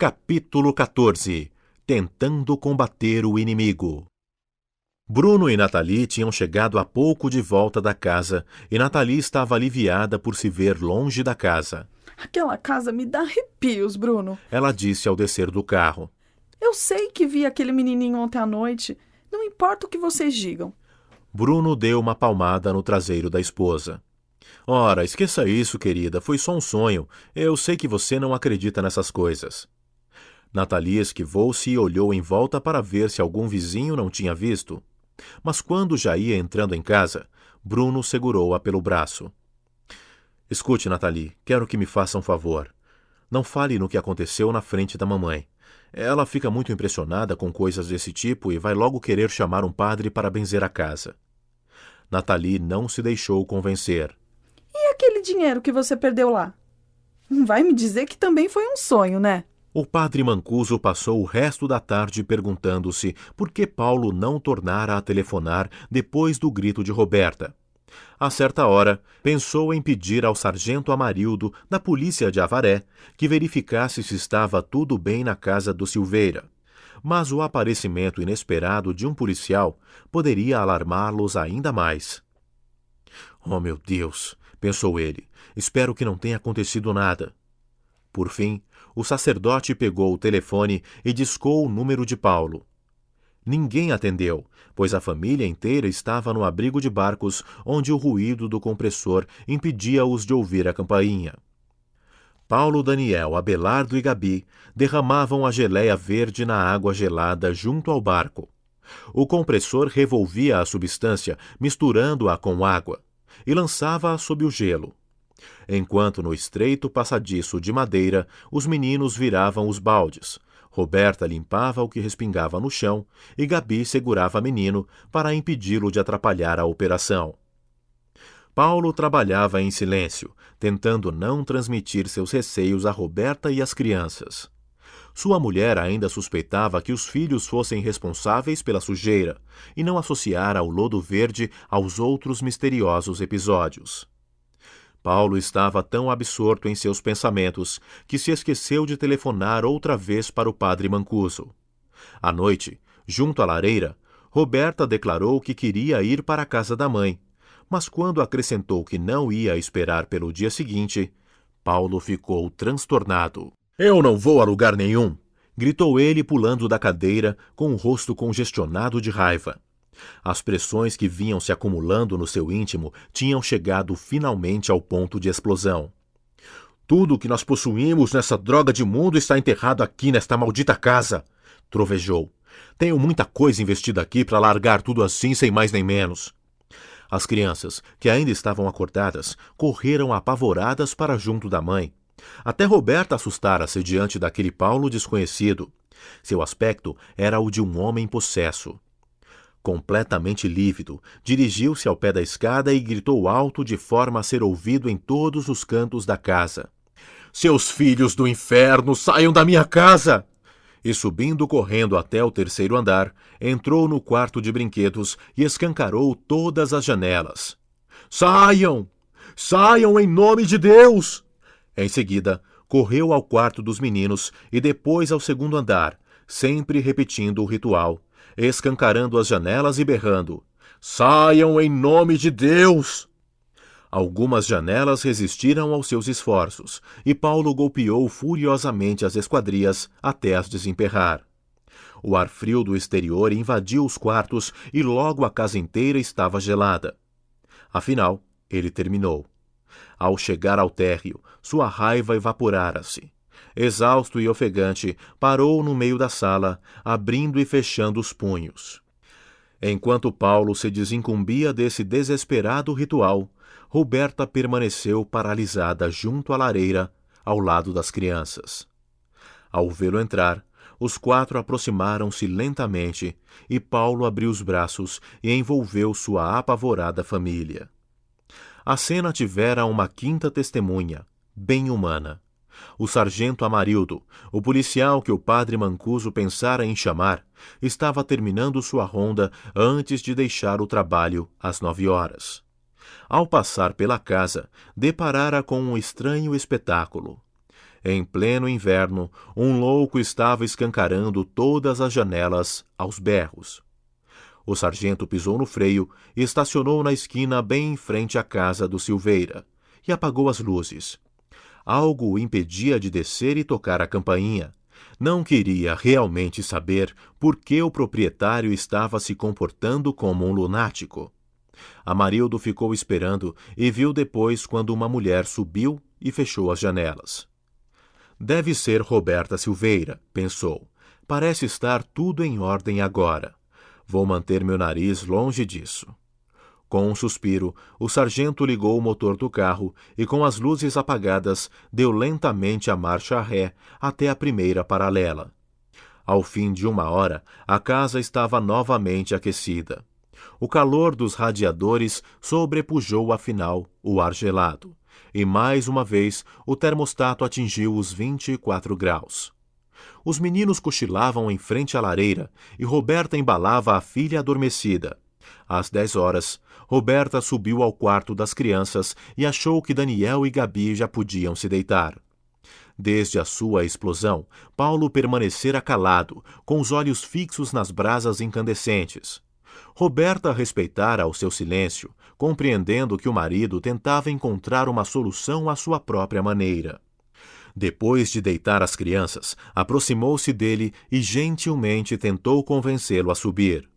Capítulo 14. Tentando combater o inimigo. Bruno e Nathalie tinham chegado há pouco de volta da casa e Nathalie estava aliviada por se ver longe da casa. Aquela casa me dá arrepios, Bruno. Ela disse ao descer do carro. Eu sei que vi aquele menininho ontem à noite. Não importa o que vocês digam. Bruno deu uma palmada no traseiro da esposa. Ora, esqueça isso, querida. Foi só um sonho. Eu sei que você não acredita nessas coisas. Nathalie esquivou-se e olhou em volta para ver se algum vizinho não tinha visto. Mas quando já ia entrando em casa, Bruno segurou-a pelo braço. Escute, Nathalie, quero que me faça um favor. Não fale no que aconteceu na frente da mamãe. Ela fica muito impressionada com coisas desse tipo e vai logo querer chamar um padre para benzer a casa. Nathalie não se deixou convencer. E aquele dinheiro que você perdeu lá? Não vai me dizer que também foi um sonho, né? O padre Mancuso passou o resto da tarde perguntando-se por que Paulo não tornara a telefonar depois do grito de Roberta. A certa hora, pensou em pedir ao sargento Amarildo, da polícia de Avaré, que verificasse se estava tudo bem na casa do Silveira. Mas o aparecimento inesperado de um policial poderia alarmá-los ainda mais. Oh, meu Deus, pensou ele, espero que não tenha acontecido nada. Por fim, o sacerdote pegou o telefone e discou o número de Paulo. Ninguém atendeu, pois a família inteira estava no abrigo de barcos, onde o ruído do compressor impedia-os de ouvir a campainha. Paulo, Daniel, Abelardo e Gabi derramavam a geleia verde na água gelada junto ao barco. O compressor revolvia a substância, misturando-a com água, e lançava-a sob o gelo. Enquanto no estreito passadiço de madeira, os meninos viravam os baldes. Roberta limpava o que respingava no chão e Gabi segurava menino para impedi-lo de atrapalhar a operação. Paulo trabalhava em silêncio, tentando não transmitir seus receios a Roberta e às crianças. Sua mulher ainda suspeitava que os filhos fossem responsáveis pela sujeira e não associara o lodo verde aos outros misteriosos episódios. Paulo estava tão absorto em seus pensamentos que se esqueceu de telefonar outra vez para o padre Mancuso. À noite, junto à lareira, Roberta declarou que queria ir para a casa da mãe, mas quando acrescentou que não ia esperar pelo dia seguinte, Paulo ficou transtornado. — Eu não vou a lugar nenhum! Gritou ele pulando da cadeira com o rosto congestionado de raiva. As pressões que vinham se acumulando no seu íntimo tinham chegado finalmente ao ponto de explosão. Tudo o que nós possuímos nessa droga de mundo está enterrado aqui nesta maldita casa, trovejou. Tenho muita coisa investida aqui para largar tudo assim sem mais nem menos. As crianças, que ainda estavam acordadas, correram apavoradas para junto da mãe. Até Roberta assustara-se diante daquele Paulo desconhecido. Seu aspecto era o de um homem possesso. Completamente lívido, dirigiu-se ao pé da escada e gritou alto de forma a ser ouvido em todos os cantos da casa. — Seus filhos do inferno, saiam da minha casa! E subindo correndo até o terceiro andar, entrou no quarto de brinquedos e escancarou todas as janelas. — Saiam! Saiam em nome de Deus! Em seguida, correu ao quarto dos meninos e depois ao segundo andar, sempre repetindo o ritual, escancarando as janelas e berrando: Saiam em nome de Deus! Algumas janelas resistiram aos seus esforços, e Paulo golpeou furiosamente as esquadrias até as desemperrar. O ar frio do exterior invadiu os quartos e logo a casa inteira estava gelada. Afinal, ele terminou. Ao chegar ao térreo, sua raiva evaporara-se. Exausto e ofegante, parou no meio da sala, abrindo e fechando os punhos. Enquanto Paulo se desincumbia desse desesperado ritual, Roberta permaneceu paralisada junto à lareira, ao lado das crianças. Ao vê-lo entrar, os quatro aproximaram-se lentamente e Paulo abriu os braços e envolveu sua apavorada família. A cena tivera uma quinta testemunha, bem humana. O sargento Amarildo, o policial que o padre Mancuso pensara em chamar, estava terminando sua ronda antes de deixar o trabalho às 9 horas. Ao passar pela casa, deparara com um estranho espetáculo. Em pleno inverno, um louco estava escancarando todas as janelas aos berros. O sargento pisou no freio e estacionou na esquina bem em frente à casa do Silveira, e apagou as luzes. Algo o impedia de descer e tocar a campainha. Não queria realmente saber por que o proprietário estava se comportando como um lunático. Amarildo ficou esperando e viu depois quando uma mulher subiu e fechou as janelas. Deve ser Roberta Silveira, pensou. Parece estar tudo em ordem agora. Vou manter meu nariz longe disso. Com um suspiro, o sargento ligou o motor do carro e, com as luzes apagadas, deu lentamente a marcha ré até a primeira paralela. Ao fim de 1 hora, a casa estava novamente aquecida. O calor dos radiadores sobrepujou afinal o ar gelado, e mais uma vez o termostato atingiu os 24 graus. Os meninos cochilavam em frente à lareira e Roberta embalava a filha adormecida. Às 10 horas, Roberta subiu ao quarto das crianças e achou que Daniel e Gabi já podiam se deitar. Desde a sua explosão, Paulo permanecera calado, com os olhos fixos nas brasas incandescentes. Roberta respeitara o seu silêncio, compreendendo que o marido tentava encontrar uma solução à sua própria maneira. Depois de deitar as crianças, aproximou-se dele e gentilmente tentou convencê-lo a subir.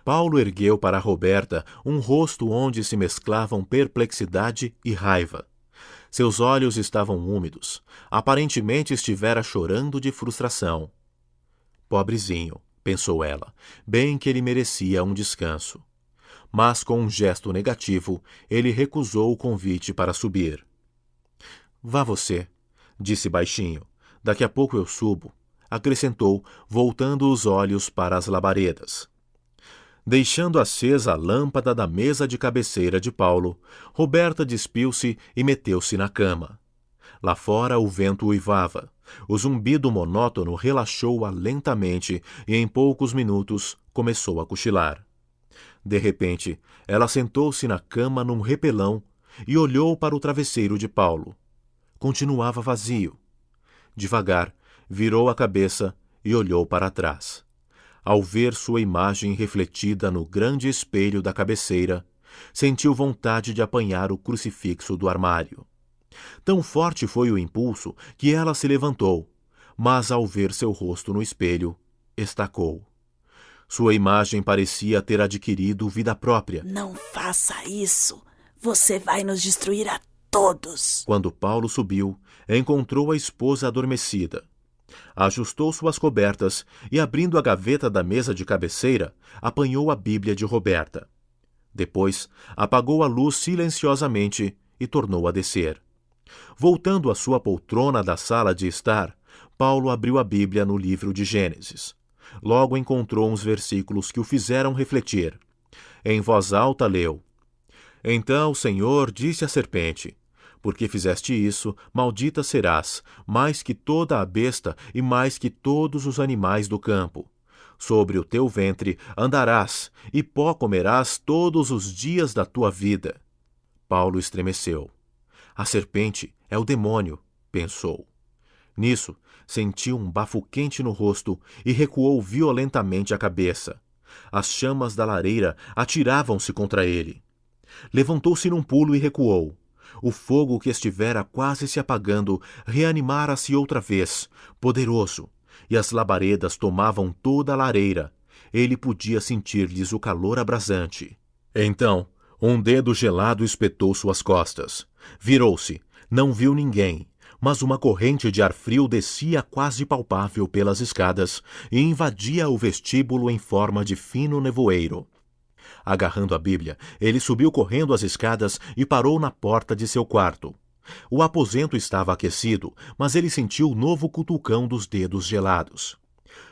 Paulo ergueu para Roberta um rosto onde se mesclavam perplexidade e raiva. Seus olhos estavam úmidos. Aparentemente estivera chorando de frustração. Pobrezinho, pensou ela, bem que ele merecia um descanso. Mas com um gesto negativo, ele recusou o convite para subir. Vá você, disse baixinho. Daqui a pouco eu subo, acrescentou, voltando os olhos para as labaredas. Deixando acesa a lâmpada da mesa de cabeceira de Paulo, Roberta despiu-se e meteu-se na cama. Lá fora o vento uivava. O zumbido monótono relaxou-a lentamente e em poucos minutos começou a cochilar. De repente, ela sentou-se na cama num repelão e olhou para o travesseiro de Paulo. Continuava vazio. Devagar, virou a cabeça e olhou para trás. Ao ver sua imagem refletida no grande espelho da cabeceira, sentiu vontade de apanhar o crucifixo do armário. Tão forte foi o impulso que ela se levantou, mas ao ver seu rosto no espelho, estacou. Sua imagem parecia ter adquirido vida própria. Não faça isso! Você vai nos destruir a todos! Quando Paulo subiu, encontrou a esposa adormecida. Ajustou suas cobertas e, abrindo a gaveta da mesa de cabeceira, apanhou a Bíblia de Roberta. Depois, apagou a luz silenciosamente e tornou a descer. Voltando à sua poltrona da sala de estar, Paulo abriu a Bíblia no livro de Gênesis. Logo encontrou uns versículos que o fizeram refletir. Em voz alta leu: Então o Senhor disse à serpente: Porque fizeste isso, maldita serás, mais que toda a besta e mais que todos os animais do campo. Sobre o teu ventre andarás, e pó comerás todos os dias da tua vida. Paulo estremeceu. A serpente é o demônio, pensou. Nisso, sentiu um bafo quente no rosto e recuou violentamente a cabeça. As chamas da lareira atiravam-se contra ele. Levantou-se num pulo e recuou. O fogo que estivera quase se apagando reanimara-se outra vez, poderoso, e as labaredas tomavam toda a lareira. Ele podia sentir-lhes o calor abrasante. Então, um dedo gelado espetou suas costas. Virou-se, não viu ninguém, mas uma corrente de ar frio descia quase palpável pelas escadas e invadia o vestíbulo em forma de fino nevoeiro. Agarrando a Bíblia, ele subiu correndo as escadas e parou na porta de seu quarto. O aposento estava aquecido, mas ele sentiu o novo cutucão dos dedos gelados.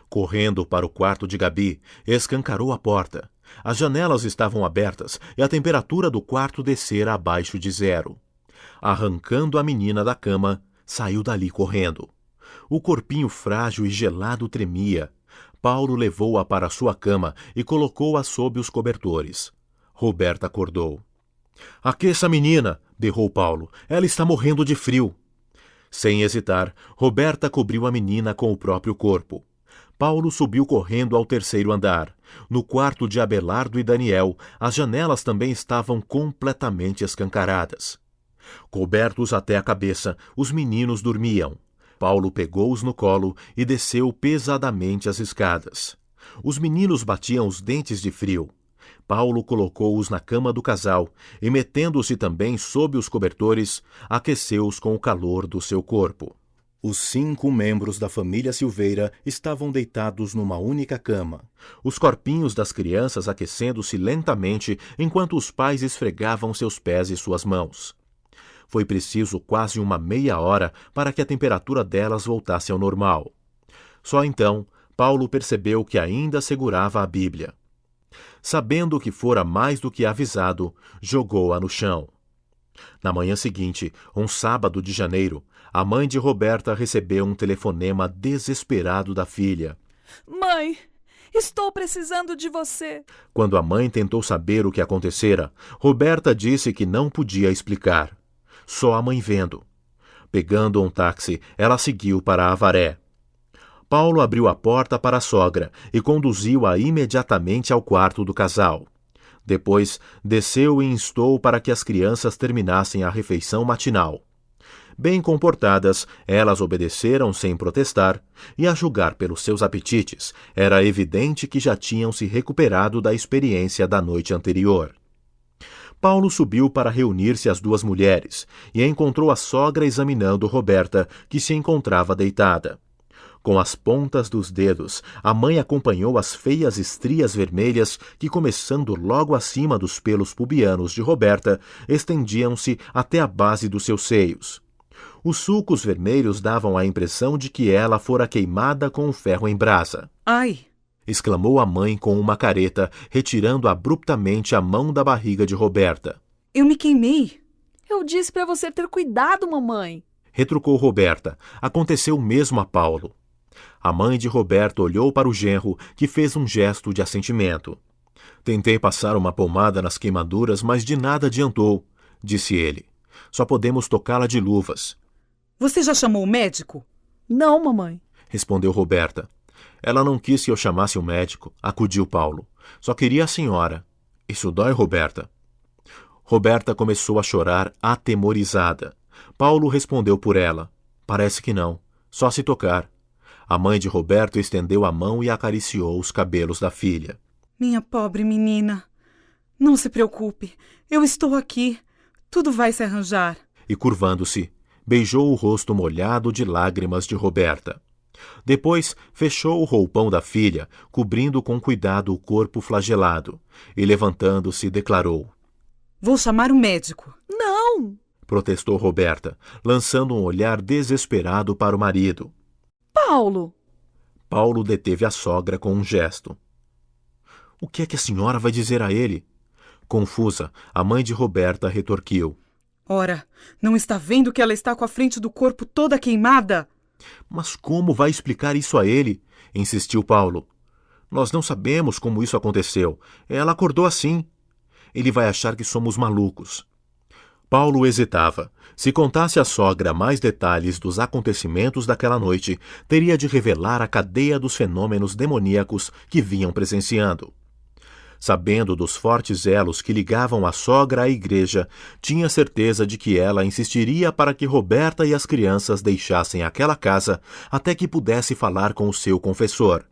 Correndo para o quarto de Gabi, escancarou a porta. As janelas estavam abertas e a temperatura do quarto descera abaixo de 0. Arrancando a menina da cama, saiu dali correndo. O corpinho frágil e gelado tremia. Paulo levou-a para sua cama e colocou-a sob os cobertores. Roberta acordou. — Aqueça a menina! — berrou Paulo. — Ela está morrendo de frio. Sem hesitar, Roberta cobriu a menina com o próprio corpo. Paulo subiu correndo ao 3º andar. No quarto de Abelardo e Daniel, as janelas também estavam completamente escancaradas. Cobertos até a cabeça, os meninos dormiam. Paulo pegou-os no colo e desceu pesadamente as escadas. Os meninos batiam os dentes de frio. Paulo colocou-os na cama do casal e, metendo-se também sob os cobertores, aqueceu-os com o calor do seu corpo. Os 5 membros da família Silveira estavam deitados numa única cama, os corpinhos das crianças aquecendo-se lentamente enquanto os pais esfregavam seus pés e suas mãos. Foi preciso quase uma meia hora para que a temperatura delas voltasse ao normal. Só então, Paulo percebeu que ainda segurava a Bíblia. Sabendo que fora mais do que avisado, jogou-a no chão. Na manhã seguinte, um sábado de janeiro, a mãe de Roberta recebeu um telefonema desesperado da filha. Mãe, estou precisando de você. Quando a mãe tentou saber o que acontecera, Roberta disse que não podia explicar. Só a mãe vendo. Pegando um táxi, ela seguiu para Avaré. Paulo abriu a porta para a sogra e conduziu-a imediatamente ao quarto do casal. Depois, desceu e instou para que as crianças terminassem a refeição matinal. Bem comportadas, elas obedeceram sem protestar, e a julgar pelos seus apetites, era evidente que já tinham se recuperado da experiência da noite anterior. Paulo subiu para reunir-se às 2 mulheres e encontrou a sogra examinando Roberta, que se encontrava deitada. Com as pontas dos dedos, a mãe acompanhou as feias estrias vermelhas que, começando logo acima dos pelos pubianos de Roberta, estendiam-se até a base dos seus seios. Os sulcos vermelhos davam a impressão de que ela fora queimada com um ferro em brasa. Ai! Exclamou a mãe com uma careta, retirando abruptamente a mão da barriga de Roberta. Eu me queimei. Eu disse para você ter cuidado, mamãe. Retrucou Roberta. Aconteceu o mesmo a Paulo. A mãe de Roberta olhou para o genro, que fez um gesto de assentimento. Tentei passar uma pomada nas queimaduras, mas de nada adiantou, disse ele. Só podemos tocá-la de luvas. Você já chamou o médico? Não, mamãe, respondeu Roberta. Ela não quis que eu chamasse o médico, acudiu Paulo. Só queria a senhora. Isso dói, Roberta? Roberta começou a chorar atemorizada. Paulo respondeu por ela. Parece que não. Só se tocar. A mãe de Roberto estendeu a mão e acariciou os cabelos da filha. Minha pobre menina. Não se preocupe. Eu estou aqui. Tudo vai se arranjar. E curvando-se, beijou o rosto molhado de lágrimas de Roberta. Depois, fechou o roupão da filha, cobrindo com cuidado o corpo flagelado, e levantando-se, declarou. Vou chamar o médico. Não! Protestou Roberta, lançando um olhar desesperado para o marido. Paulo! Paulo deteve a sogra com um gesto. O que é que a senhora vai dizer a ele? Confusa, a mãe de Roberta retorquiu. Ora, não está vendo que ela está com a frente do corpo toda queimada? Mas como vai explicar isso a ele? Insistiu Paulo. Nós não sabemos como isso aconteceu. Ela acordou assim. Ele vai achar que somos malucos. Paulo hesitava. Se contasse à sogra mais detalhes dos acontecimentos daquela noite, teria de revelar a cadeia dos fenômenos demoníacos que vinham presenciando. Sabendo dos fortes elos que ligavam a sogra à igreja, tinha certeza de que ela insistiria para que Roberta e as crianças deixassem aquela casa até que pudesse falar com o seu confessor.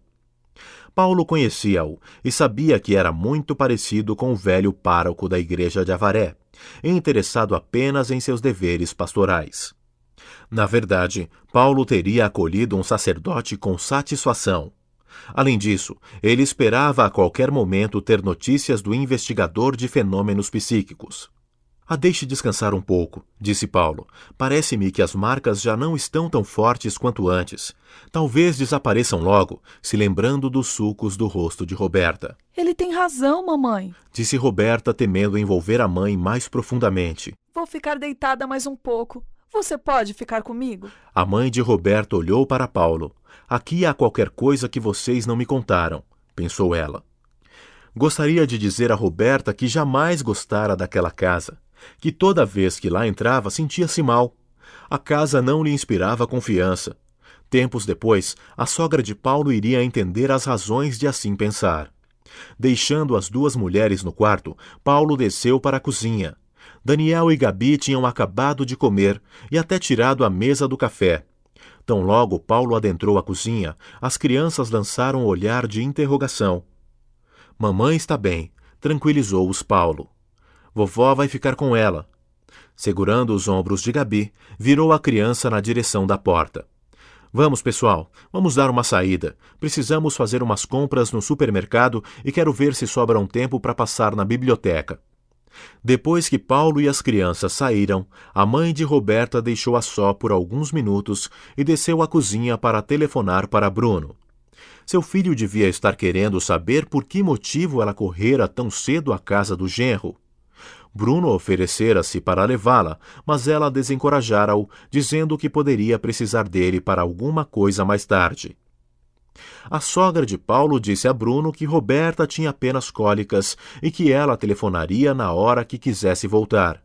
Paulo conhecia-o e sabia que era muito parecido com o velho pároco da igreja de Avaré, interessado apenas em seus deveres pastorais. Na verdade, Paulo teria acolhido um sacerdote com satisfação. Além disso, ele esperava a qualquer momento ter notícias do investigador de fenômenos psíquicos. Deixe descansar um pouco, disse Paulo. Parece-me que as marcas já não estão tão fortes quanto antes. Talvez desapareçam logo, se lembrando dos sulcos do rosto de Roberta. Ele tem razão, mamãe, disse Roberta, temendo envolver a mãe mais profundamente. Vou ficar deitada mais um pouco. Você pode ficar comigo? A mãe de Roberta olhou para Paulo. Aqui há qualquer coisa que vocês não me contaram, pensou ela. Gostaria de dizer a Roberta que jamais gostara daquela casa, que toda vez que lá entrava sentia-se mal, A casa não lhe inspirava confiança. Tempos depois, a sogra de Paulo iria entender as razões de assim pensar. Deixando as duas mulheres no quarto, Paulo desceu para a cozinha. Daniel e Gabi tinham acabado de comer e até tirado a mesa do café. Tão logo Paulo adentrou a cozinha, as crianças lançaram um olhar de interrogação. Mamãe está bem, tranquilizou-os Paulo. Vovó vai ficar com ela. Segurando os ombros de Gabi, virou a criança na direção da porta. Vamos, pessoal, vamos dar uma saída. Precisamos fazer umas compras no supermercado e quero ver se sobra um tempo para passar na biblioteca. Depois que Paulo e as crianças saíram, a mãe de Roberta deixou-a só por alguns minutos e desceu à cozinha para telefonar para Bruno. Seu filho devia estar querendo saber por que motivo ela correra tão cedo à casa do genro. Bruno oferecera-se para levá-la, mas ela desencorajara-o, dizendo que poderia precisar dele para alguma coisa mais tarde. A sogra de Paulo disse a Bruno que Roberta tinha apenas cólicas e que ela telefonaria na hora que quisesse voltar.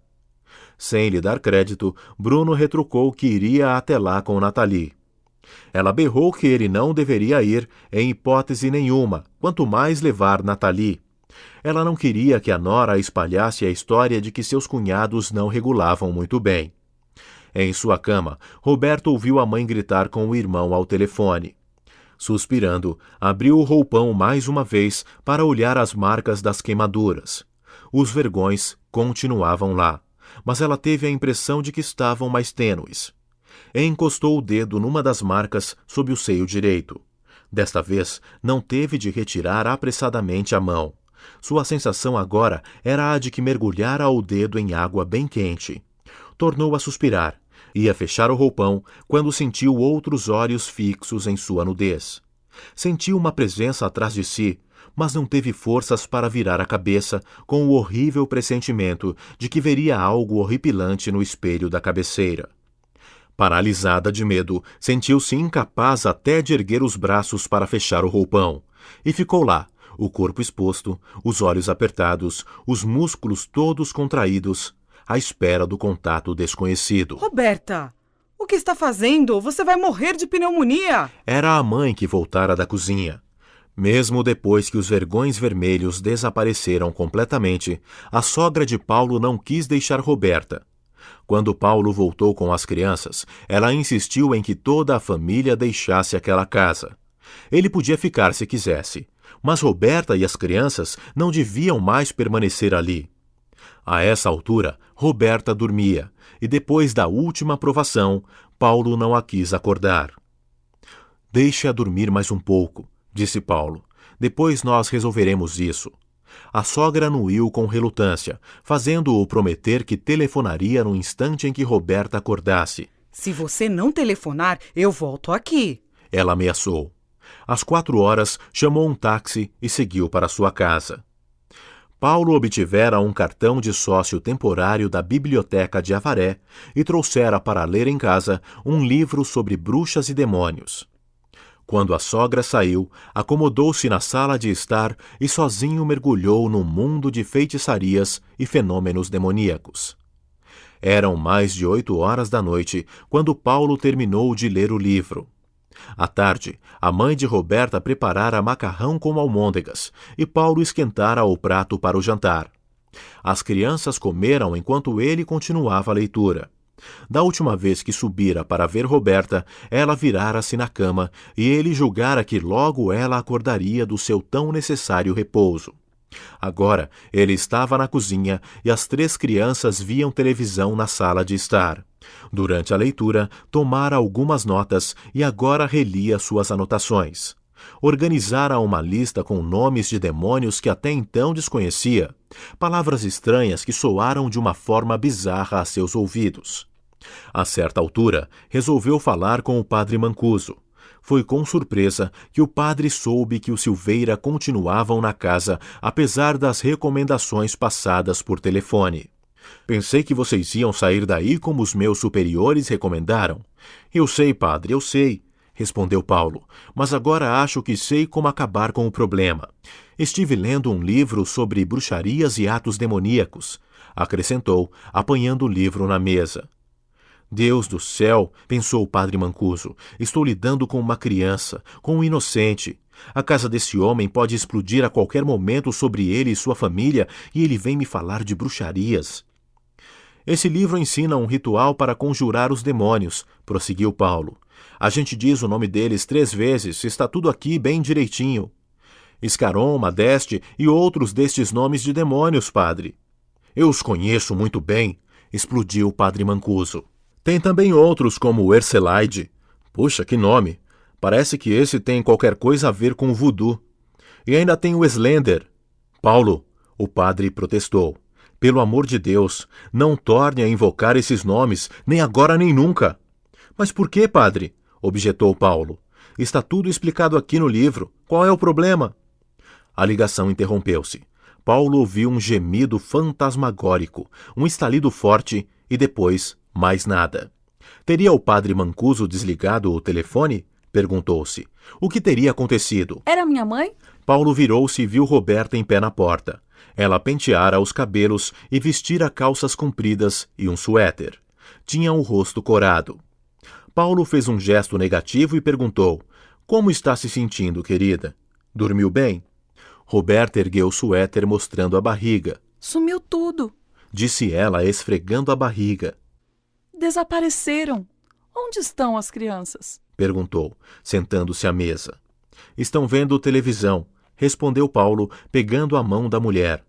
Sem lhe dar crédito, Bruno retrucou que iria até lá com Nathalie. Ela berrou que ele não deveria ir, em hipótese nenhuma, quanto mais levar Nathalie. Ela não queria que a nora espalhasse a história de que seus cunhados não regulavam muito bem. Em sua cama, Roberto ouviu a mãe gritar com o irmão ao telefone. Suspirando, abriu o roupão mais uma vez para olhar as marcas das queimaduras. Os vergões continuavam lá, mas ela teve a impressão de que estavam mais tênues. Encostou o dedo numa das marcas sob o seio direito. Desta vez, não teve de retirar apressadamente a mão. Sua sensação agora era a de que mergulhara o dedo em água bem quente. Tornou a suspirar. Ia fechar o roupão quando sentiu outros olhos fixos em sua nudez. Sentiu uma presença atrás de si, mas não teve forças para virar a cabeça com o horrível pressentimento de que veria algo horripilante no espelho da cabeceira. Paralisada de medo, sentiu-se incapaz até de erguer os braços para fechar o roupão, e ficou lá, o corpo exposto, os olhos apertados, os músculos todos contraídos, à espera do contato desconhecido. Roberta, o que está fazendo? Você vai morrer de pneumonia! Era a mãe que voltara da cozinha. Mesmo depois que os vergões vermelhos desapareceram completamente, a sogra de Paulo não quis deixar Roberta. Quando Paulo voltou com as crianças, ela insistiu em que toda a família deixasse aquela casa. Ele podia ficar se quisesse, mas Roberta e as crianças não deviam mais permanecer ali. A essa altura, Roberta dormia, e depois da última provação, Paulo não a quis acordar. Deixe-a dormir mais um pouco, disse Paulo. Depois nós resolveremos isso. A sogra anuiu com relutância, fazendo-o prometer que telefonaria no instante em que Roberta acordasse. Se você não telefonar, eu volto aqui. Ela ameaçou. Às 4 horas, chamou um táxi e seguiu para sua casa. Paulo obtivera um cartão de sócio temporário da Biblioteca de Avaré e trouxera para ler em casa um livro sobre bruxas e demônios. Quando a sogra saiu, acomodou-se na sala de estar e sozinho mergulhou num mundo de feitiçarias e fenômenos demoníacos. Eram mais de 8 horas da noite quando Paulo terminou de ler o livro. À tarde, a mãe de Roberta preparara macarrão com almôndegas e Paulo esquentara o prato para o jantar. As crianças comeram enquanto ele continuava a leitura. Da última vez que subira para ver Roberta, ela virara-se na cama e ele julgara que logo ela acordaria do seu tão necessário repouso. Agora, ele estava na cozinha e as 3 crianças viam televisão na sala de estar. Durante a leitura, tomara algumas notas e agora relia suas anotações. Organizara uma lista com nomes de demônios que até então desconhecia, palavras estranhas que soaram de uma forma bizarra a seus ouvidos. A certa altura, resolveu falar com o padre Mancuso. Foi com surpresa que o padre soube que os Silveira continuavam na casa, apesar das recomendações passadas por telefone. Pensei que vocês iam sair daí como os meus superiores recomendaram. Eu sei, padre, eu sei, respondeu Paulo, mas agora acho que sei como acabar com o problema. Estive lendo um livro sobre bruxarias e atos demoníacos, acrescentou, apanhando o livro na mesa. Deus do céu, pensou o padre Mancuso, estou lidando com uma criança, com um inocente. A casa desse homem pode explodir a qualquer momento sobre ele e sua família e ele vem me falar de bruxarias. Esse livro ensina um ritual para conjurar os demônios, prosseguiu Paulo. A gente diz o nome deles 3 vezes, está tudo aqui bem direitinho. Escarom, Madeste e outros destes nomes de demônios, padre. Eu os conheço muito bem, explodiu o padre Mancuso. Tem também outros como Erceleide. Puxa, que nome! Parece que esse tem qualquer coisa a ver com o voodoo. E ainda tem o Slender. Paulo, o padre protestou. Pelo amor de Deus, não torne a invocar esses nomes, nem agora nem nunca. Mas por que, padre? Objetou Paulo. Está tudo explicado aqui no livro. Qual é o problema? A ligação interrompeu-se. Paulo ouviu um gemido fantasmagórico, um estalido forte e depois mais nada. Teria o padre Mancuso desligado o telefone? Perguntou-se. O que teria acontecido? Era minha mãe? Paulo virou-se e viu Roberta em pé na porta. Ela penteara os cabelos e vestira calças compridas e um suéter. Tinha o rosto corado. Paulo fez um gesto negativo e perguntou: Como está se sentindo, querida? Dormiu bem? Roberta ergueu o suéter mostrando a barriga. Sumiu tudo. Disse ela, esfregando a barriga. Desapareceram. Onde estão as crianças? Perguntou, sentando-se à mesa. Estão vendo televisão, respondeu Paulo, pegando a mão da mulher.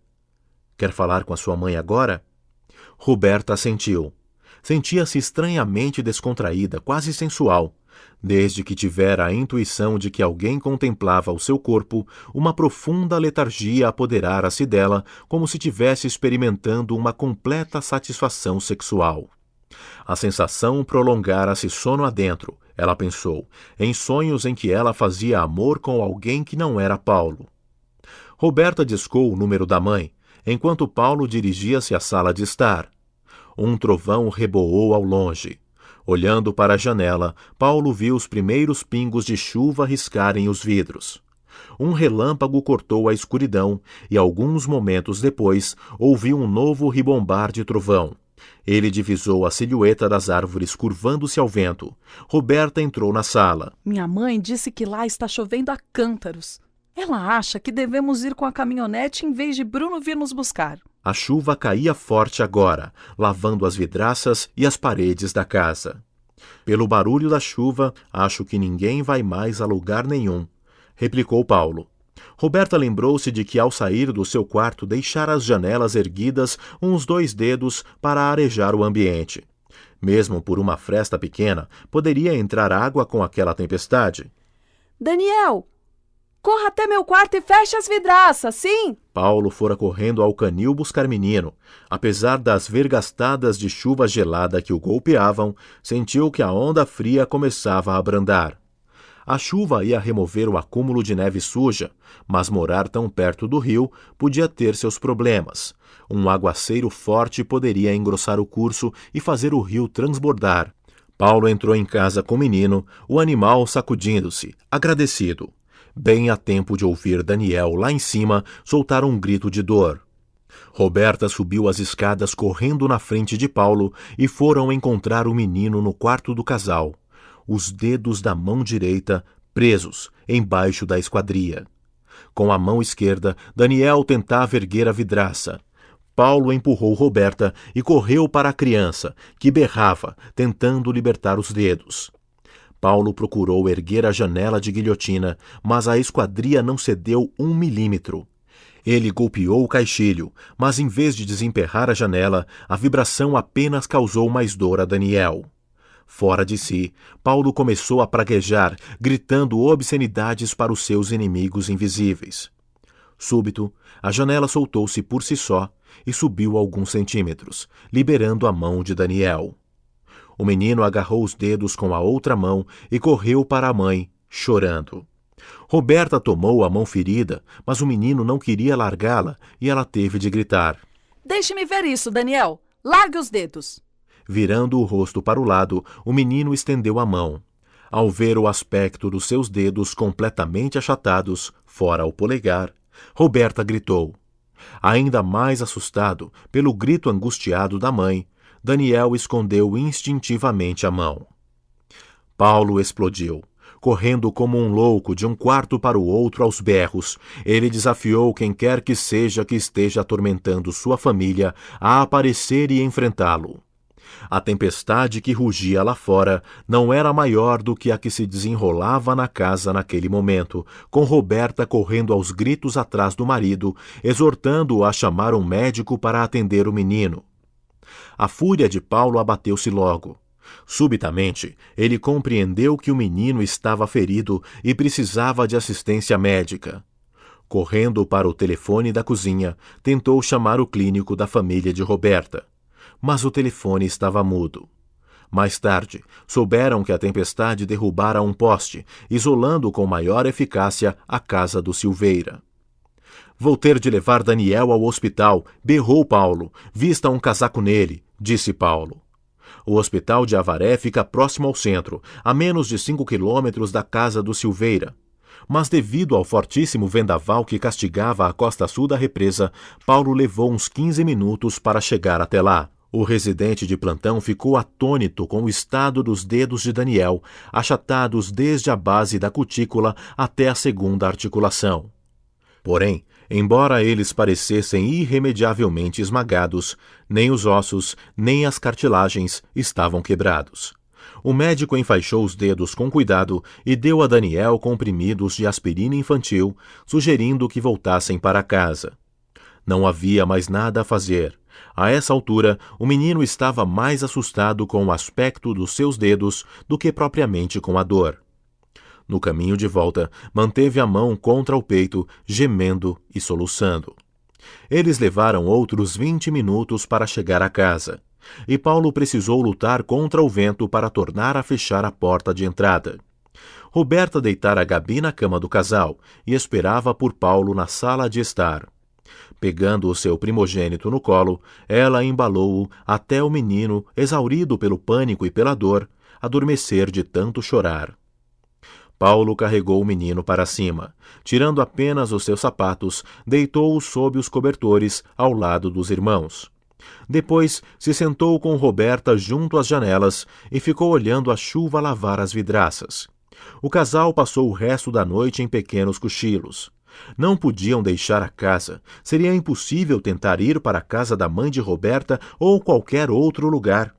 Quer falar com a sua mãe agora? Roberta assentiu. Sentia-se estranhamente descontraída, quase sensual. Desde que tivera a intuição de que alguém contemplava o seu corpo, uma profunda letargia apoderara-se dela, como se tivesse experimentando uma completa satisfação sexual. A sensação prolongara-se sono adentro, ela pensou, em sonhos em que ela fazia amor com alguém que não era Paulo. Roberta discou o número da mãe, enquanto Paulo dirigia-se à sala de estar. Um trovão reboou ao longe. Olhando para a janela, Paulo viu os primeiros pingos de chuva riscarem os vidros. Um relâmpago cortou a escuridão e, alguns momentos depois, ouviu um novo ribombar de trovão. Ele divisou a silhueta das árvores curvando-se ao vento. Roberta entrou na sala. Minha mãe disse que lá está chovendo a cântaros. Ela acha que devemos ir com a caminhonete em vez de Bruno vir nos buscar. A chuva caía forte agora, lavando as vidraças e as paredes da casa. Pelo barulho da chuva, acho que ninguém vai mais a lugar nenhum, replicou Paulo. Roberta lembrou-se de que, ao sair do seu quarto, deixara as janelas erguidas uns 2 dedos para arejar o ambiente. Mesmo por uma fresta pequena, poderia entrar água com aquela tempestade. Daniel, corra até meu quarto e feche as vidraças, sim? Paulo fora correndo ao canil buscar menino. Apesar das vergastadas de chuva gelada que o golpeavam, sentiu que a onda fria começava a abrandar. A chuva ia remover o acúmulo de neve suja, mas morar tão perto do rio podia ter seus problemas. Um aguaceiro forte poderia engrossar o curso e fazer o rio transbordar. Paulo entrou em casa com o menino, o animal sacudindo-se, agradecido. Bem a tempo de ouvir Daniel, lá em cima, soltar um grito de dor. Roberta subiu as escadas correndo na frente de Paulo e foram encontrar o menino no quarto do casal. Os dedos da mão direita presos embaixo da esquadria. Com a mão esquerda, Daniel tentava erguer a vidraça. Paulo empurrou Roberta e correu para a criança, que berrava, tentando libertar os dedos. Paulo procurou erguer a janela de guilhotina, mas a esquadria não cedeu 1 milímetro. Ele golpeou o caixilho, mas em vez de desemperrar a janela, a vibração apenas causou mais dor a Daniel. Fora de si, Paulo começou a praguejar, gritando obscenidades para os seus inimigos invisíveis. Súbito, a janela soltou-se por si só e subiu alguns centímetros, liberando a mão de Daniel. O menino agarrou os dedos com a outra mão e correu para a mãe, chorando. Roberta tomou a mão ferida, mas o menino não queria largá-la e ela teve de gritar. Deixe-me ver isso, Daniel. Largue os dedos. Virando o rosto para o lado, o menino estendeu a mão. Ao ver o aspecto dos seus dedos completamente achatados, fora o polegar, Roberta gritou. Ainda mais assustado pelo grito angustiado da mãe, Daniel escondeu instintivamente a mão. Paulo explodiu. Correndo como um louco de um quarto para o outro aos berros, ele desafiou quem quer que seja que esteja atormentando sua família a aparecer e enfrentá-lo. A tempestade que rugia lá fora não era maior do que a que se desenrolava na casa naquele momento, com Roberta correndo aos gritos atrás do marido, exortando-o a chamar um médico para atender o menino. A fúria de Paulo abateu-se logo. Subitamente, ele compreendeu que o menino estava ferido e precisava de assistência médica. Correndo para o telefone da cozinha, tentou chamar o clínico da família de Roberta. Mas o telefone estava mudo. Mais tarde, souberam que a tempestade derrubara um poste, isolando com maior eficácia a casa do Silveira. "Vou ter de levar Daniel ao hospital", berrou Paulo. "Vista um casaco nele", disse Paulo. O hospital de Avaré fica próximo ao centro, a menos de 5 quilômetros da casa do Silveira. Mas devido ao fortíssimo vendaval que castigava a costa sul da represa, Paulo levou uns 15 minutos para chegar até lá. O residente de plantão ficou atônito com o estado dos dedos de Daniel, achatados desde a base da cutícula até a segunda articulação. Porém, embora eles parecessem irremediavelmente esmagados, nem os ossos, nem as cartilagens estavam quebrados. O médico enfaixou os dedos com cuidado e deu a Daniel comprimidos de aspirina infantil, sugerindo que voltassem para casa. Não havia mais nada a fazer. A essa altura, o menino estava mais assustado com o aspecto dos seus dedos do que propriamente com a dor. No caminho de volta, manteve a mão contra o peito, gemendo e soluçando. Eles levaram outros 20 minutos para chegar à casa, e Paulo precisou lutar contra o vento para tornar a fechar a porta de entrada. Roberta deitara Gabi na cama do casal e esperava por Paulo na sala de estar. Pegando o seu primogênito no colo, ela embalou-o até o menino, exaurido pelo pânico e pela dor, adormecer de tanto chorar. Paulo carregou o menino para cima. Tirando apenas os seus sapatos, deitou-o sob os cobertores ao lado dos irmãos. Depois se sentou com Roberta junto às janelas e ficou olhando a chuva lavar as vidraças. O casal passou o resto da noite em pequenos cochilos. Não podiam deixar a casa. Seria impossível tentar ir para a casa da mãe de Roberta ou qualquer outro lugar.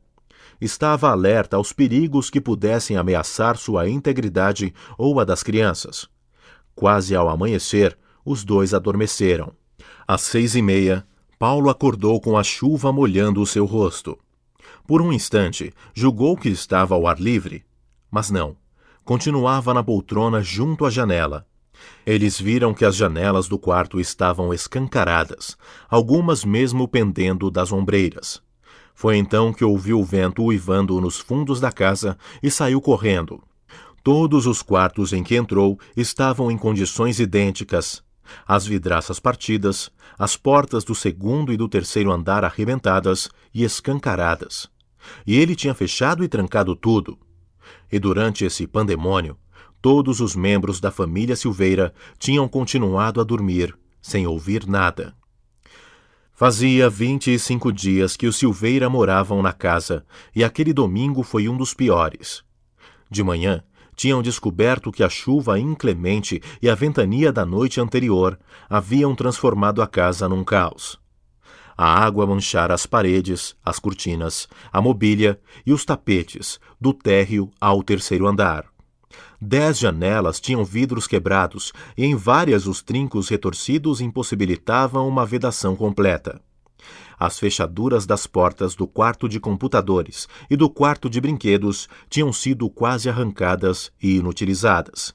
Estava alerta aos perigos que pudessem ameaçar sua integridade ou a das crianças. Quase ao amanhecer, os dois adormeceram. Às 6h30, Paulo acordou com a chuva molhando o seu rosto. Por um instante, julgou que estava ao ar livre, mas não. Continuava na poltrona junto à janela. Eles viram que as janelas do quarto estavam escancaradas, algumas mesmo pendendo das ombreiras. Foi então que ouviu o vento uivando nos fundos da casa e saiu correndo. Todos os quartos em que entrou estavam em condições idênticas. As vidraças partidas, as portas do segundo e do terceiro andar arrebentadas e escancaradas. E ele tinha fechado e trancado tudo. E durante esse pandemônio, todos os membros da família Silveira tinham continuado a dormir, sem ouvir nada. Fazia 25 dias que os Silveira moravam na casa, e aquele domingo foi um dos piores. De manhã, tinham descoberto que a chuva inclemente e a ventania da noite anterior haviam transformado a casa num caos. A água manchara as paredes, as cortinas, a mobília e os tapetes, do térreo ao terceiro andar. 10 janelas tinham vidros quebrados e em várias os trincos retorcidos impossibilitavam uma vedação completa. As fechaduras das portas do quarto de computadores e do quarto de brinquedos tinham sido quase arrancadas e inutilizadas.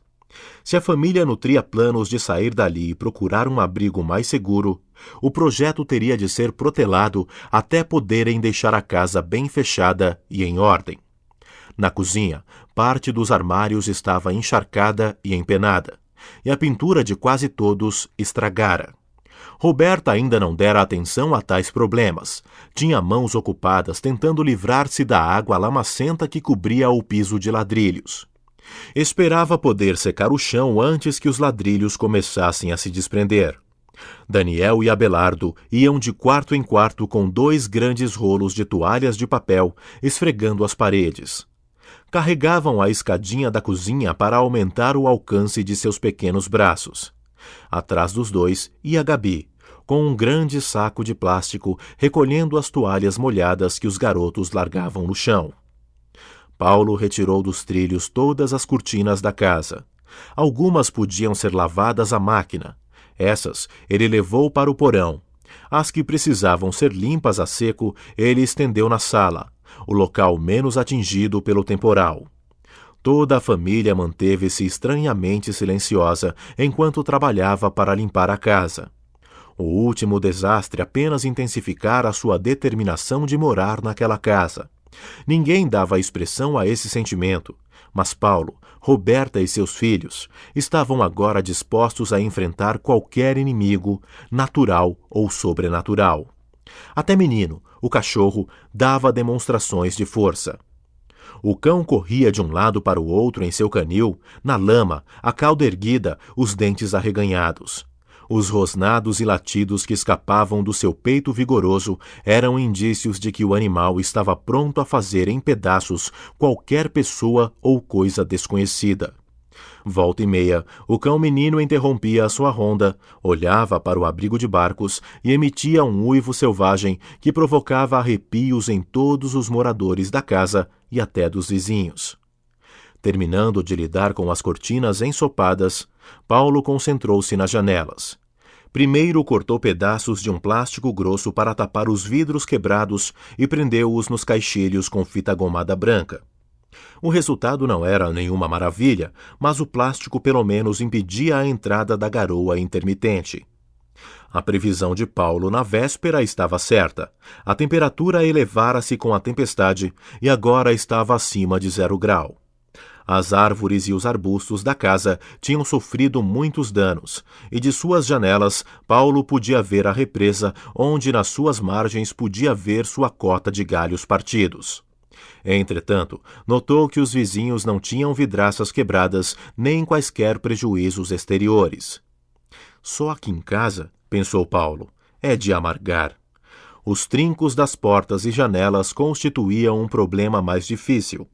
Se a família nutria planos de sair dali e procurar um abrigo mais seguro, o projeto teria de ser protelado até poderem deixar a casa bem fechada e em ordem. Na cozinha, parte dos armários estava encharcada e empenada, e a pintura de quase todos estragara. Roberta ainda não dera atenção a tais problemas. Tinha mãos ocupadas tentando livrar-se da água lamacenta que cobria o piso de ladrilhos. Esperava poder secar o chão antes que os ladrilhos começassem a se desprender. Daniel e Abelardo iam de quarto em quarto com 2 grandes rolos de toalhas de papel, esfregando as paredes. Carregavam a escadinha da cozinha para aumentar o alcance de seus pequenos braços. Atrás dos 2 ia Gabi, com um grande saco de plástico, recolhendo as toalhas molhadas que os garotos largavam no chão. Paulo retirou dos trilhos todas as cortinas da casa. Algumas podiam ser lavadas à máquina. Essas ele levou para o porão. As que precisavam ser limpas a seco, ele estendeu na sala, o local menos atingido pelo temporal. Toda a família manteve-se estranhamente silenciosa enquanto trabalhava para limpar a casa. O último desastre apenas intensificara sua determinação de morar naquela casa. Ninguém dava expressão a esse sentimento, mas Paulo, Roberta e seus filhos estavam agora dispostos a enfrentar qualquer inimigo, natural ou sobrenatural. Até Menino, o cachorro, dava demonstrações de força. O cão corria de um lado para o outro em seu canil, na lama, a cauda erguida, os dentes arreganhados. Os rosnados e latidos que escapavam do seu peito vigoroso eram indícios de que o animal estava pronto a fazer em pedaços qualquer pessoa ou coisa desconhecida. Volta e meia, o cão Menino interrompia a sua ronda, olhava para o abrigo de barcos e emitia um uivo selvagem que provocava arrepios em todos os moradores da casa e até dos vizinhos. Terminando de lidar com as cortinas ensopadas, Paulo concentrou-se nas janelas. Primeiro cortou pedaços de um plástico grosso para tapar os vidros quebrados e prendeu-os nos caixilhos com fita gomada branca. O resultado não era nenhuma maravilha, mas o plástico pelo menos impedia a entrada da garoa intermitente. A previsão de Paulo na véspera estava certa. A temperatura elevara-se com a tempestade e agora estava acima de 0 grau. As árvores e os arbustos da casa tinham sofrido muitos danos, e de suas janelas Paulo podia ver a represa, onde nas suas margens podia ver sua cota de galhos partidos. Entretanto, notou que os vizinhos não tinham vidraças quebradas nem quaisquer prejuízos exteriores. Só aqui em casa, pensou Paulo, é de amargar. Os trincos das portas e janelas constituíam um problema mais difícil.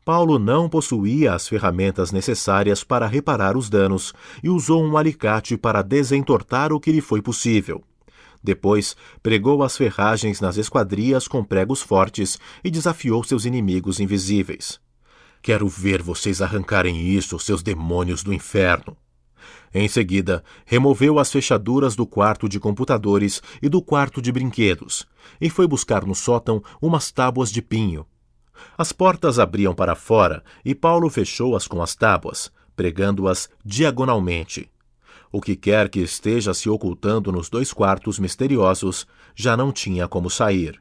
Paulo não possuía as ferramentas necessárias para reparar os danos e usou um alicate para desentortar o que lhe foi possível. Depois, pregou as ferragens nas esquadrias com pregos fortes e desafiou seus inimigos invisíveis. Quero ver vocês arrancarem isso, seus demônios do inferno. Em seguida, removeu as fechaduras do quarto de computadores e do quarto de brinquedos, e foi buscar no sótão umas tábuas de pinho. As portas abriam para fora e Paulo fechou-as com as tábuas, pregando-as diagonalmente. O que quer que esteja se ocultando nos 2 quartos misteriosos já não tinha como sair.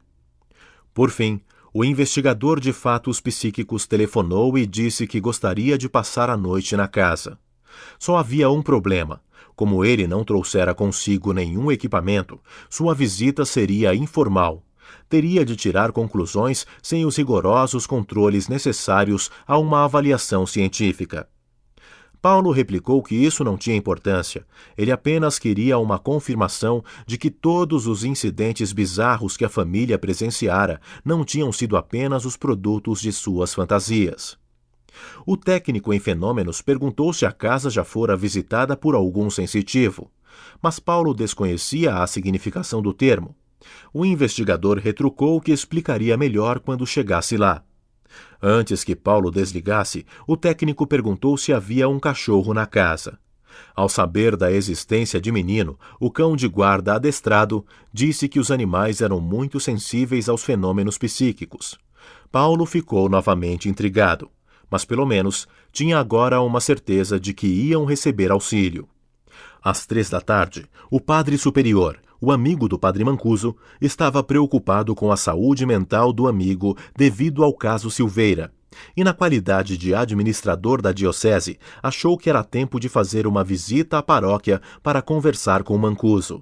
Por fim, o investigador de fatos psíquicos telefonou e disse que gostaria de passar a noite na casa. Só havia um problema. Como ele não trouxera consigo nenhum equipamento, sua visita seria informal. Teria de tirar conclusões sem os rigorosos controles necessários a uma avaliação científica. Paulo replicou que isso não tinha importância. Ele apenas queria uma confirmação de que todos os incidentes bizarros que a família presenciara não tinham sido apenas os produtos de suas fantasias. O técnico em fenômenos perguntou se a casa já fora visitada por algum sensitivo, mas Paulo desconhecia a significação do termo. O investigador retrucou que explicaria melhor quando chegasse lá. Antes que Paulo desligasse, o técnico perguntou se havia um cachorro na casa. Ao saber da existência de Menino, o cão de guarda adestrado disse que os animais eram muito sensíveis aos fenômenos psíquicos. Paulo ficou novamente intrigado, mas pelo menos tinha agora uma certeza de que iam receber auxílio. Às 3 da tarde, o padre superior, o amigo do padre Mancuso, estava preocupado com a saúde mental do amigo devido ao caso Silveira, e na qualidade de administrador da diocese, achou que era tempo de fazer uma visita à paróquia para conversar com Mancuso.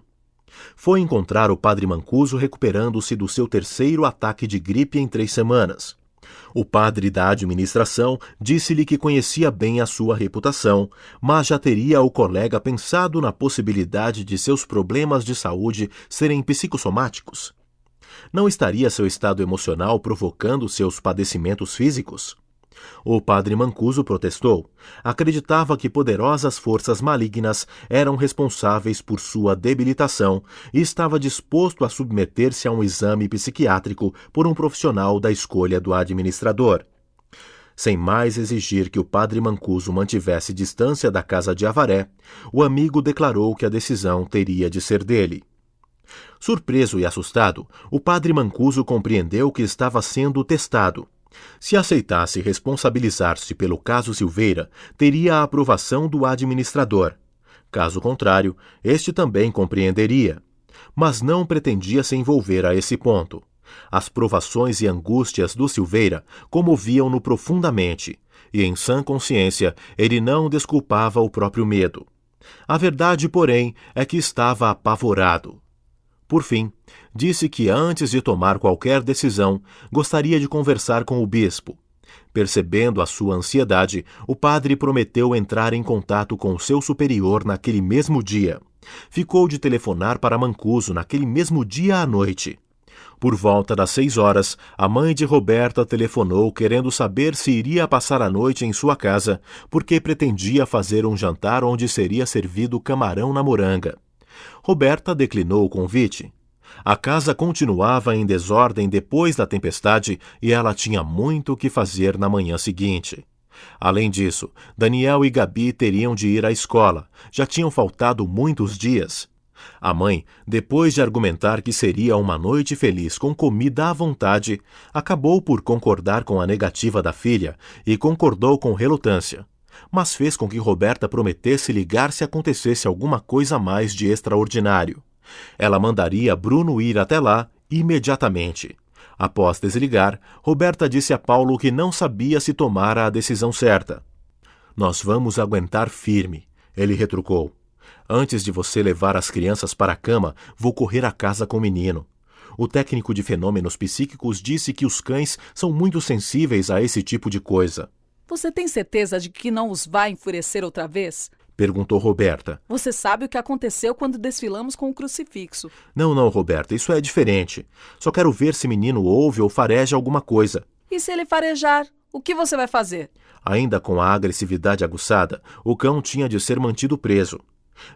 Foi encontrar o padre Mancuso recuperando-se do seu 3º ataque de gripe em 3 semanas. O padre da administração disse-lhe que conhecia bem a sua reputação, mas já teria o colega pensado na possibilidade de seus problemas de saúde serem psicossomáticos? Não estaria seu estado emocional provocando seus padecimentos físicos? O padre Mancuso protestou. Acreditava que poderosas forças malignas eram responsáveis por sua debilitação e estava disposto a submeter-se a um exame psiquiátrico por um profissional da escolha do administrador. Sem mais exigir que o padre Mancuso mantivesse distância da casa de Avaré, o amigo declarou que a decisão teria de ser dele. Surpreso e assustado, o padre Mancuso compreendeu que estava sendo testado. Se aceitasse responsabilizar-se pelo caso Silveira, teria a aprovação do administrador. Caso contrário, este também compreenderia. Mas não pretendia se envolver a esse ponto. As provações e angústias do Silveira comoviam-no profundamente, e em sã consciência ele não desculpava o próprio medo. A verdade, porém, é que estava apavorado. Por fim, disse que antes de tomar qualquer decisão, gostaria de conversar com o bispo. Percebendo a sua ansiedade, o padre prometeu entrar em contato com o seu superior naquele mesmo dia. Ficou de telefonar para Mancuso naquele mesmo dia à noite. Por volta das 6 horas, a mãe de Roberta telefonou querendo saber se iria passar a noite em sua casa, porque pretendia fazer um jantar onde seria servido camarão na moranga. Roberta declinou o convite. A casa continuava em desordem depois da tempestade e ela tinha muito o que fazer na manhã seguinte. Além disso, Daniel e Gabi teriam de ir à escola. Já tinham faltado muitos dias. A mãe, depois de argumentar que seria uma noite feliz com comida à vontade, acabou por concordar com a negativa da filha e concordou com relutância. Mas fez com que Roberta prometesse ligar se acontecesse alguma coisa mais de extraordinário. Ela mandaria Bruno ir até lá imediatamente. Após desligar, Roberta disse a Paulo que não sabia se tomara a decisão certa. "Nós vamos aguentar firme", ele retrucou. "Antes de você levar as crianças para a cama, vou correr a casa com o menino. O técnico de fenômenos psíquicos disse que os cães são muito sensíveis a esse tipo de coisa." Você tem certeza de que não os vai enfurecer outra vez? Perguntou Roberta. Você sabe o que aconteceu quando desfilamos com o crucifixo. Não, Roberta, isso é diferente. Só quero ver se menino ouve ou fareja alguma coisa. E se ele farejar, o que você vai fazer? Ainda com a agressividade aguçada, o cão tinha de ser mantido preso.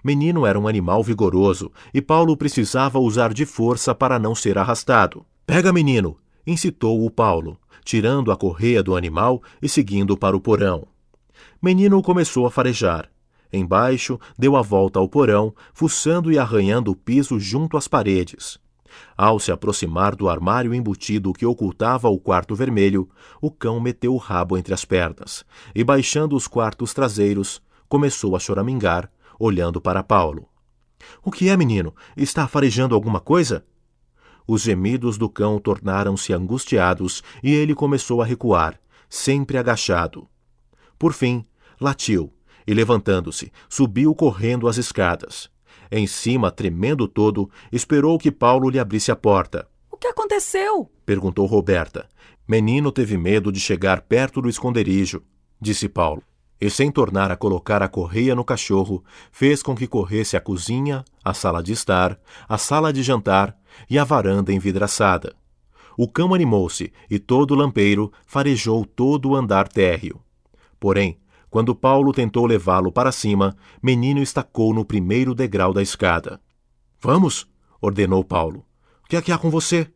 Menino era um animal vigoroso e Paulo precisava usar de força para não ser arrastado. "Pega, menino!" incitou o Paulo, tirando a correia do animal e seguindo para o porão. Menino começou a farejar. Embaixo, deu a volta ao porão, fuçando e arranhando o piso junto às paredes. Ao se aproximar do armário embutido que ocultava o quarto vermelho, o cão meteu o rabo entre as pernas e, baixando os quartos traseiros, começou a choramingar, olhando para Paulo. "O que é, menino? Está farejando alguma coisa?" Os gemidos do cão tornaram-se angustiados e ele começou a recuar, sempre agachado. Por fim, latiu e, levantando-se, subiu correndo as escadas. Em cima, tremendo todo, esperou que Paulo lhe abrisse a porta. "O que aconteceu?" perguntou Roberta. "Menino teve medo de chegar perto do esconderijo", disse Paulo. E, sem tornar a colocar a correia no cachorro, fez com que corresse a cozinha, a sala de estar, a sala de jantar e a varanda envidraçada. O cão animou-se e todo lampeiro farejou todo o andar térreo. Porém, quando Paulo tentou levá-lo para cima, Menino estacou no primeiro degrau da escada. "Vamos!" ordenou Paulo. "O que é que há com você?"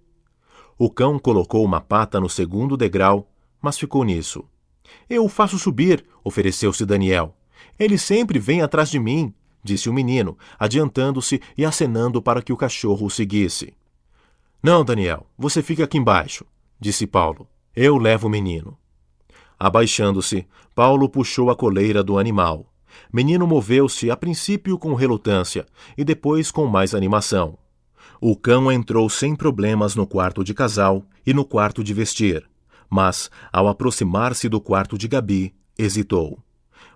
O cão colocou uma pata no segundo degrau, mas ficou nisso. "Eu o faço subir", ofereceu-se Daniel. "Ele sempre vem atrás de mim", disse o menino, adiantando-se e acenando para que o cachorro o seguisse. "Não, Daniel, você fica aqui embaixo", disse Paulo. "Eu levo o menino." Abaixando-se, Paulo puxou a coleira do animal. Menino moveu-se a princípio com relutância e depois com mais animação. O cão entrou sem problemas no quarto de casal e no quarto de vestir, mas, ao aproximar-se do quarto de Gabi, hesitou.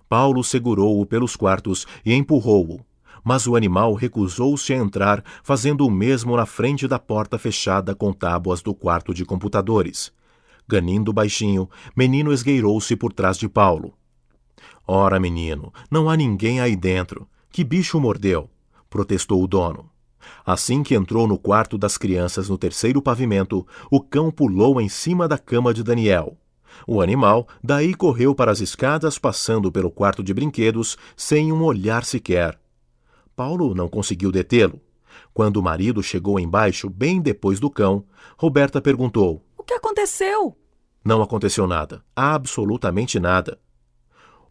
Paulo segurou-o pelos quartos e empurrou-o, mas o animal recusou-se a entrar, fazendo o mesmo na frente da porta fechada com tábuas do quarto de computadores. Ganindo baixinho, Menino esgueirou-se por trás de Paulo. Ora, menino, não há ninguém aí dentro. Que bicho mordeu? Protestou o dono. Assim que entrou no quarto das crianças no terceiro pavimento, o cão pulou em cima da cama de Daniel. O animal daí correu para as escadas, passando pelo quarto de brinquedos, sem um olhar sequer. Paulo não conseguiu detê-lo. Quando o marido chegou embaixo, bem depois do cão, Roberta perguntou: O que aconteceu? Não aconteceu nada, absolutamente nada.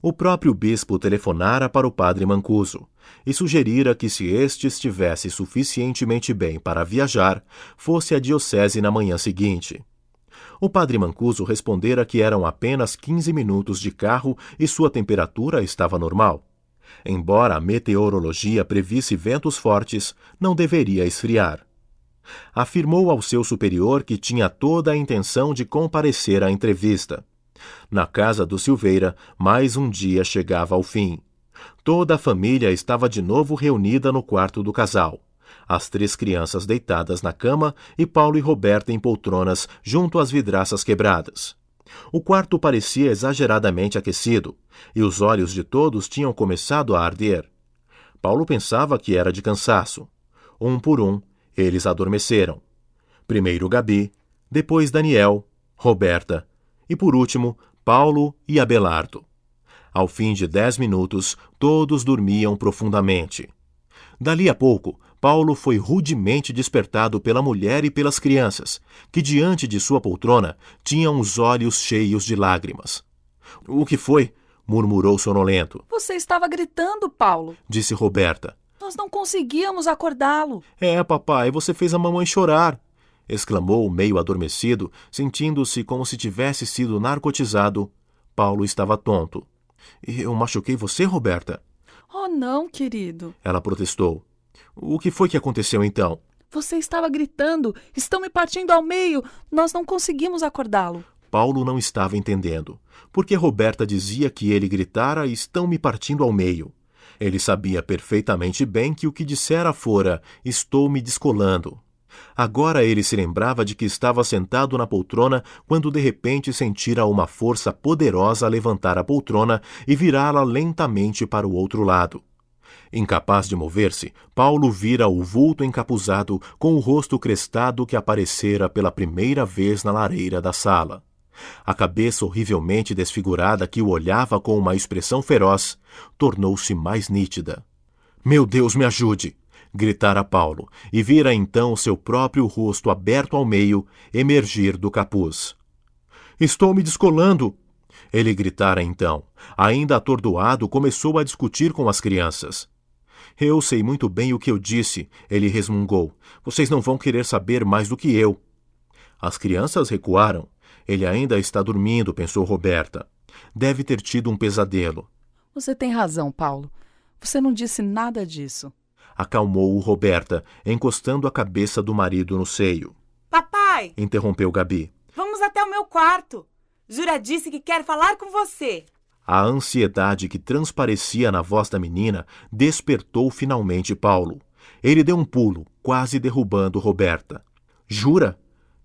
O próprio bispo telefonara para o padre Mancuso e sugerira que, se este estivesse suficientemente bem para viajar, fosse à diocese na manhã seguinte. O padre Mancuso respondera que eram apenas 15 minutos de carro e sua temperatura estava normal. Embora a meteorologia previsse ventos fortes, não deveria esfriar. Afirmou ao seu superior que tinha toda a intenção de comparecer à entrevista. Na casa do Silveira, mais um dia chegava ao fim. Toda a família estava de novo reunida no quarto do casal. As 3 crianças deitadas na cama e Paulo e Roberta em poltronas junto às vidraças quebradas. O quarto parecia exageradamente aquecido, e os olhos de todos tinham começado a arder. Paulo pensava que era de cansaço. Um por um, eles adormeceram. Primeiro Gabi, depois Daniel, Roberta e, por último, Paulo e Abelardo. Ao fim de 10 minutos, todos dormiam profundamente. Dali a pouco, Paulo foi rudemente despertado pela mulher e pelas crianças, que diante de sua poltrona tinham os olhos cheios de lágrimas. — O que foi? Murmurou sonolento. — Você estava gritando, Paulo, disse Roberta. — Nós não conseguíamos acordá-lo. — É, papai, você fez a mamãe chorar! Exclamou, meio adormecido, sentindo-se como se tivesse sido narcotizado. Paulo estava tonto. — Eu machuquei você, Roberta? — Oh, não, querido! Ela protestou. — O que foi que aconteceu então? — Você estava gritando. Estão me partindo ao meio. Nós não conseguimos acordá-lo. Paulo não estava entendendo. Porque Roberta dizia que ele gritara: estão me partindo ao meio. Ele sabia perfeitamente bem que o que dissera fora: estou me descolando. Agora ele se lembrava de que estava sentado na poltrona quando de repente sentira uma força poderosa levantar a poltrona e virá-la lentamente para o outro lado. Incapaz de mover-se, Paulo vira o vulto encapuzado com o rosto crestado que aparecera pela primeira vez na lareira da sala. A cabeça horrivelmente desfigurada que o olhava com uma expressão feroz tornou-se mais nítida. — Meu Deus, me ajude! Gritara Paulo, e vira então seu próprio rosto aberto ao meio emergir do capuz. — Estou me descolando! Ele gritara então. Ainda atordoado, começou a discutir com as crianças. — Eu sei muito bem o que eu disse, ele resmungou. Vocês não vão querer saber mais do que eu. As crianças recuaram. Ele ainda está dormindo, pensou Roberta. Deve ter tido um pesadelo. — Você tem razão, Paulo. Você não disse nada disso. Acalmou-o Roberta, encostando a cabeça do marido no seio. — Papai! Interrompeu Gabi. Vamos até o meu quarto. Jura disse que quer falar com você. A ansiedade que transparecia na voz da menina despertou finalmente Paulo. Ele deu um pulo, quase derrubando Roberta. — Jura?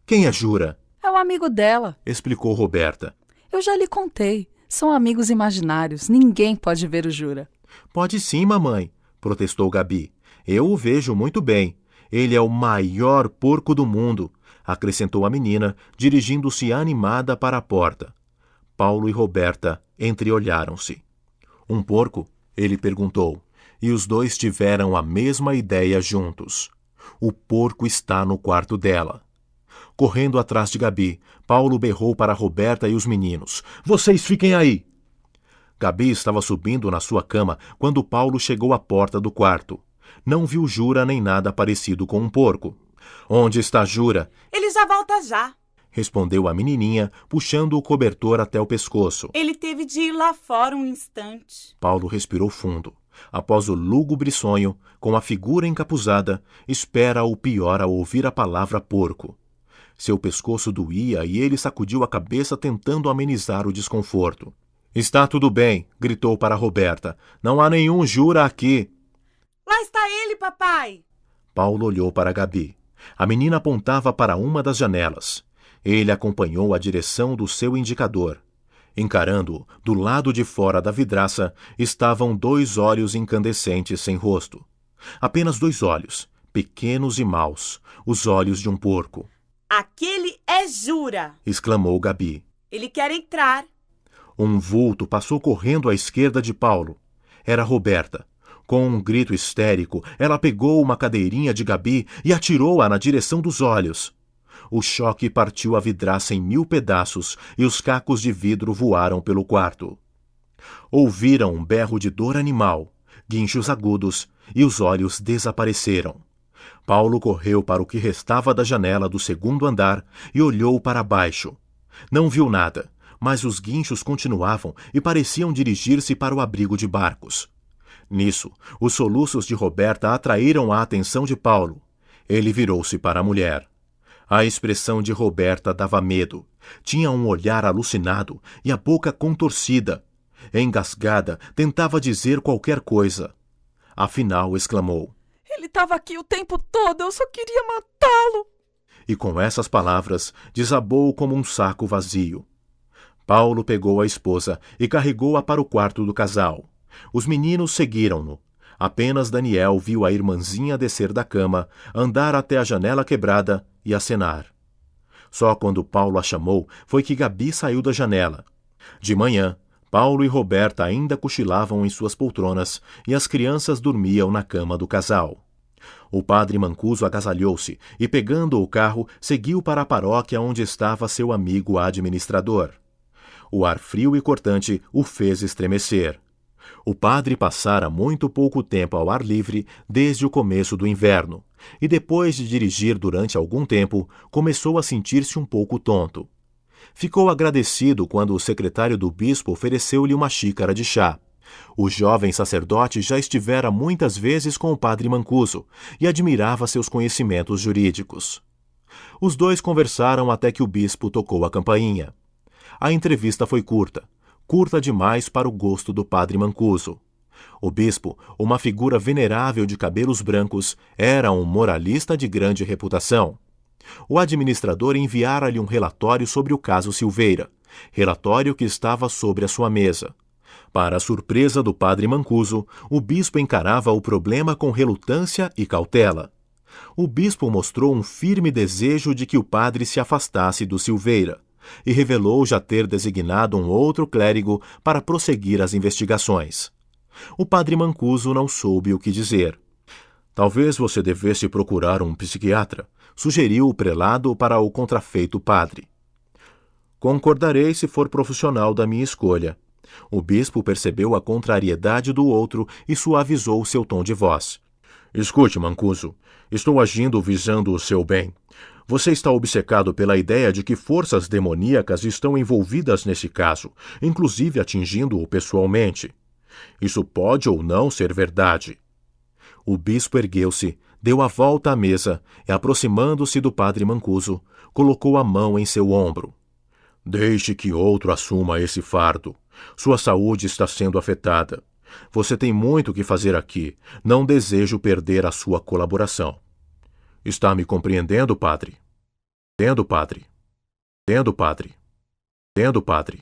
Quem é Jura? — É o amigo dela, explicou Roberta. — Eu já lhe contei. São amigos imaginários. Ninguém pode ver o Jura. — Pode sim, mamãe, protestou Gabi. Eu o vejo muito bem. Ele é o maior porco do mundo, acrescentou a menina, dirigindo-se animada para a porta. Paulo e Roberta entreolharam-se. Um porco? Ele perguntou, e os dois tiveram a mesma ideia juntos. O porco está no quarto dela. Correndo atrás de Gabi, Paulo berrou para Roberta e os meninos. — Vocês fiquem aí! Gabi estava subindo na sua cama quando Paulo chegou à porta do quarto. Não viu Jura nem nada parecido com um porco. — Onde está Jura? — Ele já volta já, respondeu a menininha, puxando o cobertor até o pescoço. Ele teve de ir lá fora um instante. Paulo respirou fundo. Após o lúgubre sonho, com a figura encapuzada, espera o pior ao ouvir a palavra porco. Seu pescoço doía e ele sacudiu a cabeça tentando amenizar o desconforto. — Está tudo bem, gritou para Roberta. Não há nenhum Jura aqui. — Lá está ele, papai! Paulo olhou para Gabi. A menina apontava para uma das janelas. Ele acompanhou a direção do seu indicador. Encarando-o, do lado de fora da vidraça, estavam 2 olhos incandescentes sem rosto. Apenas 2 olhos, pequenos e maus, os olhos de um porco. Aquele é Jura! Exclamou Gabi. Ele quer entrar. Um vulto passou correndo à esquerda de Paulo. Era Roberta. Com um grito histérico, ela pegou uma cadeirinha de Gabi e atirou-a na direção dos olhos. O choque partiu a vidraça em 1000 pedaços e os cacos de vidro voaram pelo quarto. Ouviram um berro de dor animal, guinchos agudos, e os olhos desapareceram. Paulo correu para o que restava da janela do 2º andar e olhou para baixo. Não viu nada, mas os guinchos continuavam e pareciam dirigir-se para o abrigo de barcos. Nisso, os soluços de Roberta atraíram a atenção de Paulo. Ele virou-se para a mulher. A expressão de Roberta dava medo. Tinha um olhar alucinado e a boca contorcida. Engasgada, tentava dizer qualquer coisa. Afinal, exclamou: Ele estava aqui o tempo todo, eu só queria matá-lo. E com essas palavras, desabou como um saco vazio. Paulo pegou a esposa e carregou-a para o quarto do casal. Os meninos seguiram-no. Apenas Daniel viu a irmãzinha descer da cama, andar até a janela quebrada e acenar. Só quando Paulo a chamou foi que Gabi saiu da janela. De manhã, Paulo e Roberta ainda cochilavam em suas poltronas e as crianças dormiam na cama do casal. O padre Mancuso agasalhou-se e, pegando o carro, seguiu para a paróquia onde estava seu amigo administrador. O ar frio e cortante o fez estremecer. O padre passara muito pouco tempo ao ar livre desde o começo do inverno, e depois de dirigir durante algum tempo, começou a sentir-se um pouco tonto. Ficou agradecido quando o secretário do bispo ofereceu-lhe uma xícara de chá. O jovem sacerdote já estivera muitas vezes com o padre Mancuso e admirava seus conhecimentos jurídicos. Os dois conversaram até que o bispo tocou a campainha. A entrevista foi curta demais para o gosto do padre Mancuso. O bispo, uma figura venerável de cabelos brancos, era um moralista de grande reputação. O administrador enviara-lhe um relatório sobre o caso Silveira, relatório que estava sobre a sua mesa. Para a surpresa do padre Mancuso, o bispo encarava o problema com relutância e cautela. O bispo mostrou um firme desejo de que o padre se afastasse do Silveira, e revelou já ter designado um outro clérigo para prosseguir as investigações. O padre Mancuso não soube o que dizer. Talvez você devesse procurar um psiquiatra, sugeriu o prelado para o contrafeito padre. Concordarei se for profissional da minha escolha. O bispo percebeu a contrariedade do outro e suavizou seu tom de voz. Escute, Mancuso, estou agindo visando o seu bem. Você está obcecado pela ideia de que forças demoníacas estão envolvidas nesse caso, inclusive atingindo-o pessoalmente. Isso pode ou não ser verdade. O bispo ergueu-se, deu a volta à mesa e, aproximando-se do padre Mancuso, colocou a mão em seu ombro. Deixe que outro assuma esse fardo. Sua saúde está sendo afetada. Você tem muito que fazer aqui. Não desejo perder a sua colaboração. Está me compreendendo, padre? Entendo, padre. Entendo, padre. Entendo, padre.